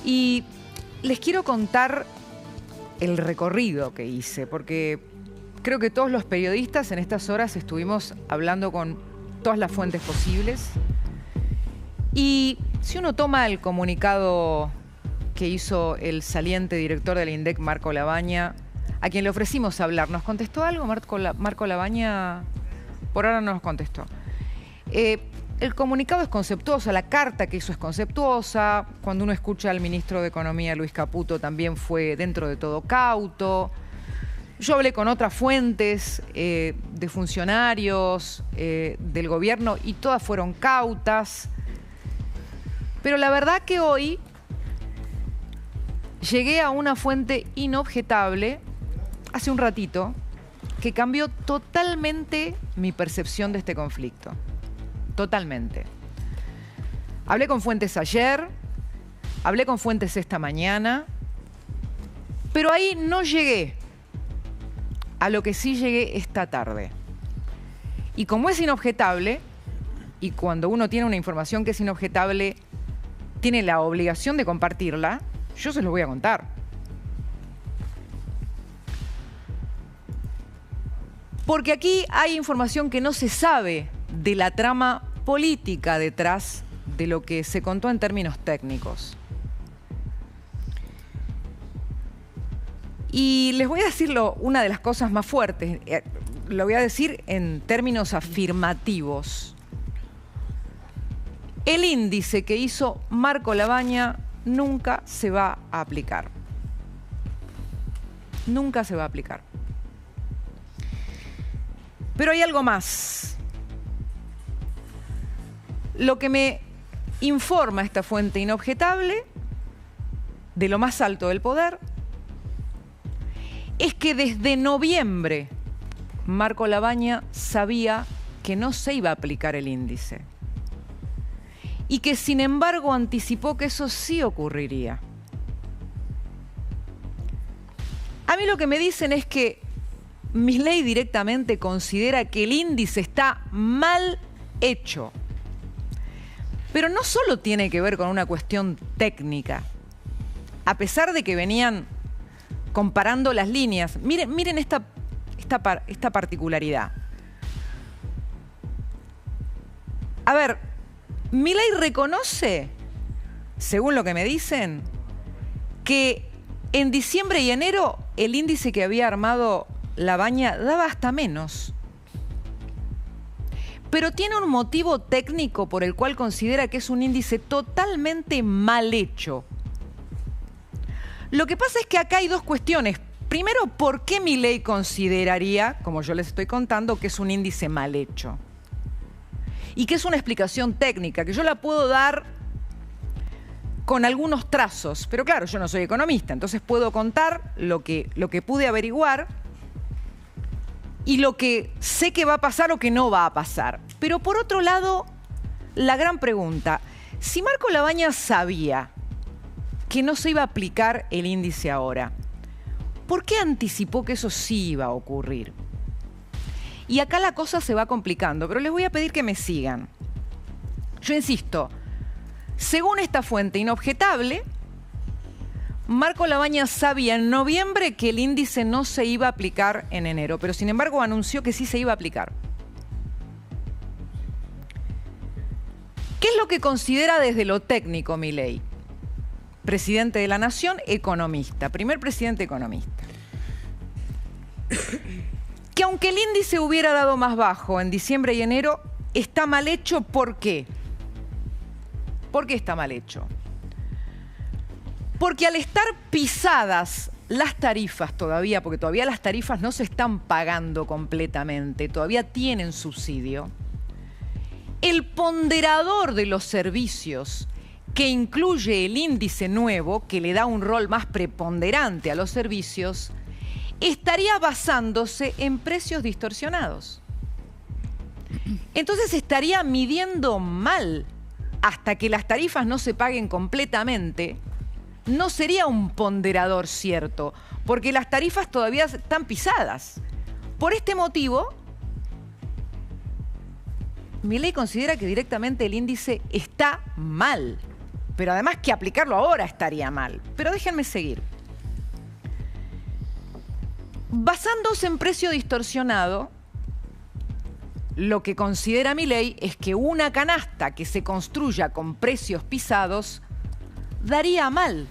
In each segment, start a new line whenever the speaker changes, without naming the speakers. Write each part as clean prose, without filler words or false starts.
Y les quiero contar el recorrido que hice, porque creo que todos los periodistas en estas horas estuvimos hablando con todas las fuentes posibles. Y si uno toma el comunicado que hizo el saliente director del INDEC, Marco Lavagna, a quien le ofrecimos hablar, ¿nos contestó algo? Marco Lavagna por ahora no nos contestó. El comunicado es conceptuoso, la carta que hizo es conceptuosa. Cuando uno escucha al ministro de Economía, Luis Caputo, también fue dentro de todo cauto. Yo hablé con otras fuentes de funcionarios del gobierno y todas fueron cautas. Pero la verdad que hoy llegué a una fuente inobjetable, hace un ratito, que cambió totalmente mi percepción de este conflicto. Totalmente. Hablé con fuentes ayer, hablé con fuentes esta mañana, pero ahí no llegué a lo que sí llegué esta tarde. Y como es inobjetable, y cuando uno tiene una información que es inobjetable, tiene la obligación de compartirla, yo se los voy a contar. Porque aquí hay información que no se sabe de la trama política detrás de lo que se contó en términos técnicos. Y les voy a decir una de las cosas más fuertes, lo voy a decir en términos afirmativos. El índice que hizo Marco Lavagna nunca se va a aplicar. Nunca se va a aplicar. Pero hay algo más. Lo que me informa esta fuente inobjetable, de lo más alto del poder, es que desde noviembre Marco Lavagna sabía que no se iba a aplicar el índice. Y que sin embargo anticipó que eso sí ocurriría. A mí lo que me dicen es que Milei directamente considera que el índice está mal hecho. Pero no solo tiene que ver con una cuestión técnica. A pesar de que venían comparando las líneas, miren esta particularidad. A ver, Milei reconoce, según lo que me dicen, que en diciembre y enero el índice que había armado Lavagna daba hasta menos. Pero tiene un motivo técnico por el cual considera que es un índice totalmente mal hecho. Lo que pasa es que acá hay dos cuestiones. Primero, ¿por qué Milei consideraría, como yo les estoy contando, que es un índice mal hecho? Y que es una explicación técnica, que yo la puedo dar con algunos trazos. Pero claro, yo no soy economista, entonces puedo contar lo que pude averiguar y lo que sé que va a pasar o que no va a pasar. Pero por otro lado, la gran pregunta, si Marco Lavagna sabía que no se iba a aplicar el índice ahora, ¿por qué anticipó que eso sí iba a ocurrir? Y acá la cosa se va complicando, pero les voy a pedir que me sigan. Yo insisto, según esta fuente inobjetable, Marco Lavagna sabía en noviembre que el índice no se iba a aplicar en enero, pero sin embargo anunció que sí se iba a aplicar. ¿Qué es lo que considera desde lo técnico Milei? Presidente de la Nación, economista, primer presidente economista. Que aunque el índice hubiera dado más bajo en diciembre y enero, está mal hecho, ¿por qué? ¿Por qué está mal hecho? Porque al estar pisadas las tarifas todavía, porque todavía las tarifas no se están pagando completamente, todavía tienen subsidio, el ponderador de los servicios que incluye el índice nuevo, que le da un rol más preponderante a los servicios, estaría basándose en precios distorsionados. Entonces estaría midiendo mal hasta que las tarifas no se paguen completamente. No sería un ponderador cierto, porque las tarifas todavía están pisadas. Por este motivo, Milei considera que directamente el índice está mal. pero además que aplicarlo ahora estaría mal. Pero déjenme seguir. Basándose en precio distorsionado, lo que considera Milei es que una canasta que se construya con precios pisados daría mal.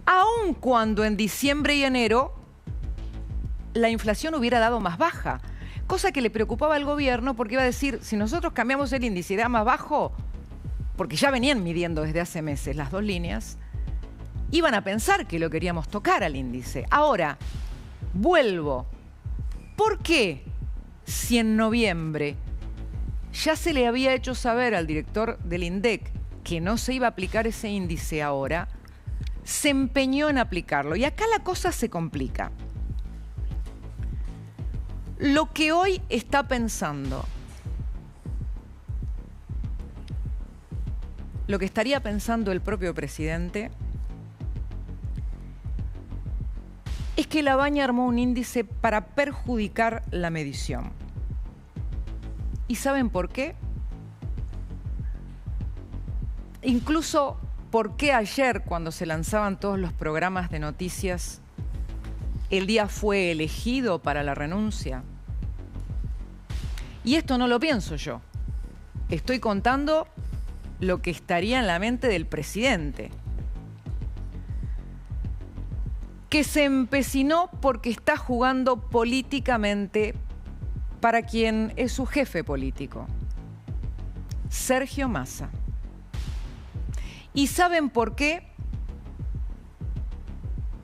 Aun cuando en diciembre y enero la inflación hubiera dado más baja. Cosa que le preocupaba al gobierno porque iba a decir, si nosotros cambiamos el índice y da más bajo, porque ya venían midiendo desde hace meses las dos líneas, iban a pensar que lo queríamos tocar al índice. Ahora, vuelvo. ¿Por qué si en noviembre ya se le había hecho saber al director del INDEC que no se iba a aplicar ese índice ahora, se empeñó en aplicarlo? Y acá la cosa se complica. Lo que hoy está pensando, lo que estaría pensando el propio presidente, es que Labaña armó un índice para perjudicar la medición. ¿Y saben por qué? Incluso por qué ayer, cuando se lanzaban todos los programas de noticias, el día fue elegido para la renuncia. Y esto no lo pienso yo. Estoy contando lo que estaría en la mente del presidente, que se empecinó porque está jugando políticamente para quien es su jefe político, Sergio Massa. ¿Y saben por qué?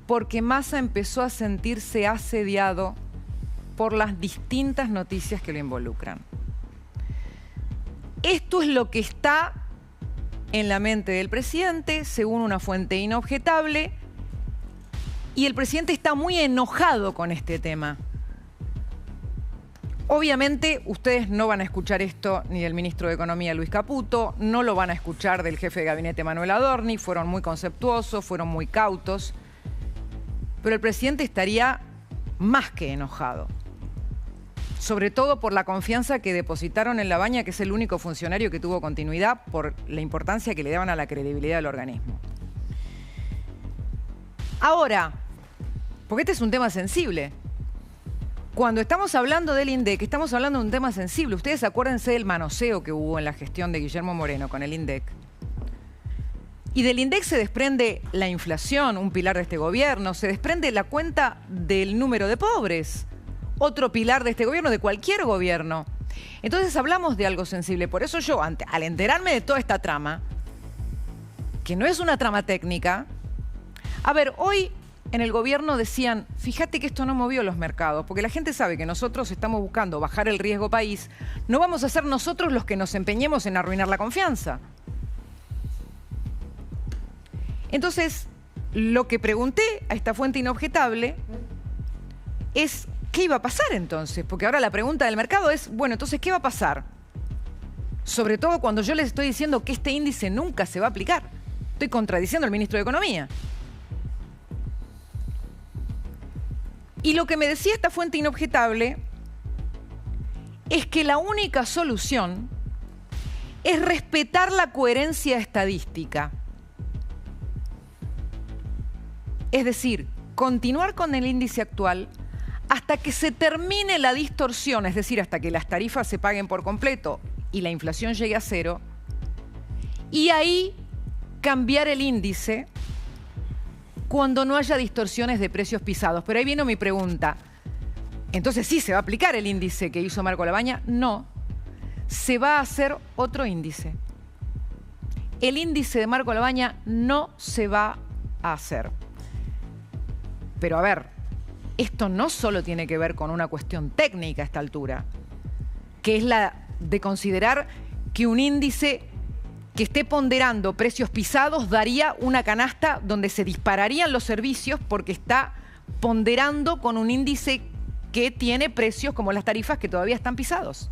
Porque Massa empezó a sentirse asediado por las distintas noticias que lo involucran. Esto es lo que está en la mente del presidente, según una fuente inobjetable, y el presidente está muy enojado con este tema. Obviamente, ustedes no van a escuchar esto ni del ministro de Economía, Luis Caputo, no lo van a escuchar del jefe de gabinete, Manuel Adorni, fueron muy conceptuosos, fueron muy cautos, pero el presidente estaría más que enojado. Sobre todo por la confianza que depositaron en Labaña, que es el único funcionario que tuvo continuidad, por la importancia que le daban a la credibilidad del organismo. Ahora, porque este es un tema sensible. Cuando estamos hablando del INDEC, estamos hablando de un tema sensible. Ustedes acuérdense del manoseo que hubo en la gestión de Guillermo Moreno con el INDEC. Y del INDEC se desprende la inflación, un pilar de este gobierno, se desprende la cuenta del número de pobres, otro pilar de este gobierno, de cualquier gobierno. Entonces hablamos de algo sensible. Por eso yo, al enterarme de toda esta trama, que no es una trama técnica, a ver, hoy en el gobierno decían, fíjate que esto no movió los mercados, porque la gente sabe que nosotros estamos buscando bajar el riesgo país, no vamos a ser nosotros los que nos empeñemos en arruinar la confianza. Entonces, lo que pregunté a esta fuente inobjetable es, ¿qué iba a pasar entonces? Porque ahora la pregunta del mercado es, bueno, entonces, ¿qué va a pasar? Sobre todo cuando yo les estoy diciendo que este índice nunca se va a aplicar. Estoy contradiciendo al ministro de Economía. Y lo que me decía esta fuente inobjetable es que la única solución es respetar la coherencia estadística. Es decir, continuar con el índice actual hasta que se termine la distorsión, es decir, hasta que las tarifas se paguen por completo y la inflación llegue a cero, y ahí cambiar el índice cuando no haya distorsiones de precios pisados. Pero ahí viene mi pregunta. Entonces, ¿sí se va a aplicar el índice que hizo Marco Labaña? No. Se va a hacer otro índice. El índice de Marco Labaña no se va a hacer. Pero a ver, esto no solo tiene que ver con una cuestión técnica a esta altura, que es la de considerar que un índice que esté ponderando precios pisados daría una canasta donde se dispararían los servicios porque está ponderando con un índice que tiene precios como las tarifas que todavía están pisados,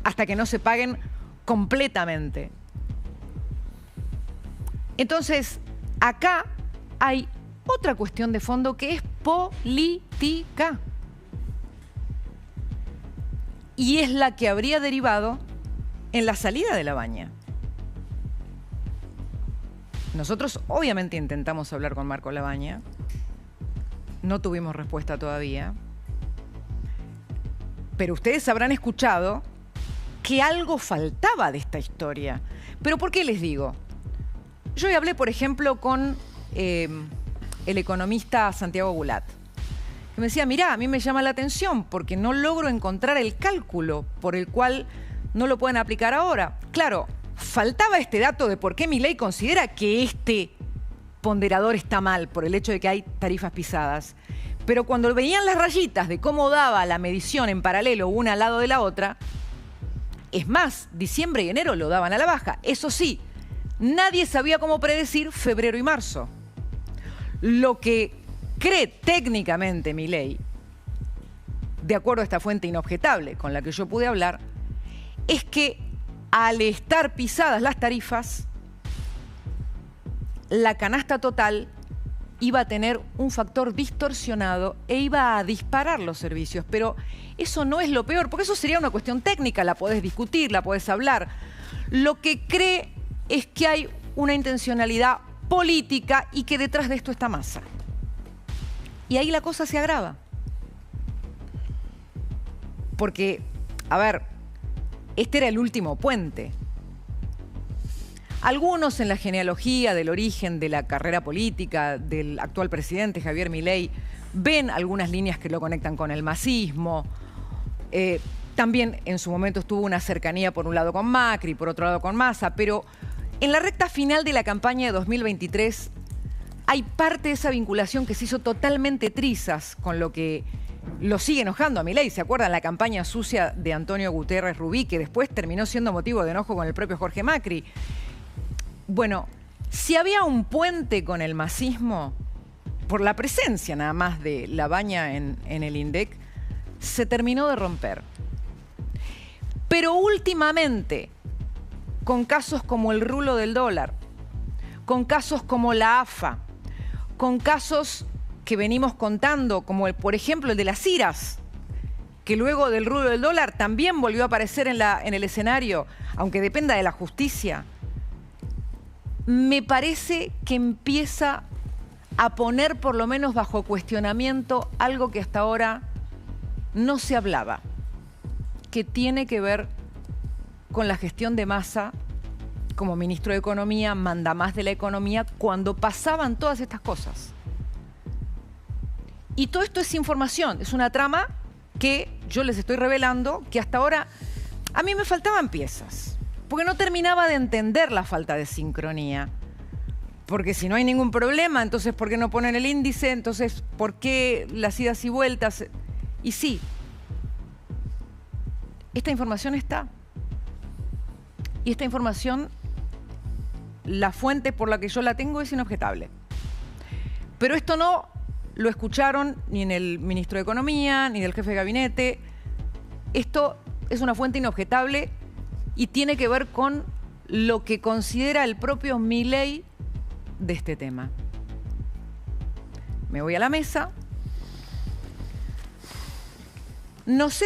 hasta que no se paguen completamente. Entonces, acá hay otra cuestión de fondo que es política. Y es la que habría derivado en la salida de Labaña. Nosotros obviamente intentamos hablar con Marco Lavagna. No tuvimos respuesta todavía. Pero ustedes habrán escuchado que algo faltaba de esta historia. ¿Pero por qué les digo? Yo hablé, por ejemplo, con el economista Santiago Gulat, que me decía, mirá, a mí me llama la atención porque no logro encontrar el cálculo por el cual no lo pueden aplicar ahora. Claro, faltaba este dato de por qué Milei considera que este ponderador está mal por el hecho de que hay tarifas pisadas. Pero cuando veían las rayitas de cómo daba la medición en paralelo una al lado de la otra, es más, diciembre y enero lo daban a la baja. Eso sí, nadie sabía cómo predecir febrero y marzo. Lo que cree técnicamente Milei, de acuerdo a esta fuente inobjetable con la que yo pude hablar, es que al estar pisadas las tarifas, la canasta total iba a tener un factor distorsionado e iba a disparar los servicios. Pero eso no es lo peor, porque eso sería una cuestión técnica, la podés discutir, la podés hablar. Lo que cree es que hay una intencionalidad política y que detrás de esto está Massa. Y ahí la cosa se agrava. Porque, a ver, este era el último puente. Algunos en la genealogía del origen de la carrera política del actual presidente Javier Milei ven algunas líneas que lo conectan con el masismo. También en su momento estuvo una cercanía por un lado con Macri, por otro lado con Massa, pero en la recta final de la campaña de 2023 hay parte de esa vinculación que se hizo totalmente trizas con lo que lo sigue enojando a Milei. ¿Se acuerdan la campaña sucia de Antonio Guterres Rubí, que después terminó siendo motivo de enojo con el propio Jorge Macri? Bueno, si había un puente con el masismo, por la presencia nada más de Lavagna en el INDEC, se terminó de romper. Pero últimamente, con casos como el rulo del dólar, con casos como la AFA, con casos que venimos contando, como por ejemplo el de las IRAs, que luego del rulo del dólar también volvió a aparecer en el escenario, aunque dependa de la justicia, me parece que empieza a poner por lo menos bajo cuestionamiento algo que hasta ahora no se hablaba, que tiene que ver con la gestión de Massa como ministro de Economía, mandamás de la economía, cuando pasaban todas estas cosas. Y todo esto es información, es una trama que yo les estoy revelando, que hasta ahora a mí me faltaban piezas. Porque no terminaba de entender la falta de sincronía. Porque si no hay ningún problema, entonces ¿por qué no ponen el índice? Entonces, ¿por qué las idas y vueltas? Y sí, esta información está. Y esta información, la fuente por la que yo la tengo es inobjetable. Pero esto no lo escucharon ni en el ministro de Economía, ni del jefe de gabinete. Esto es una fuente inobjetable y tiene que ver con lo que considera el propio Milei de este tema. Me voy a la mesa. No sé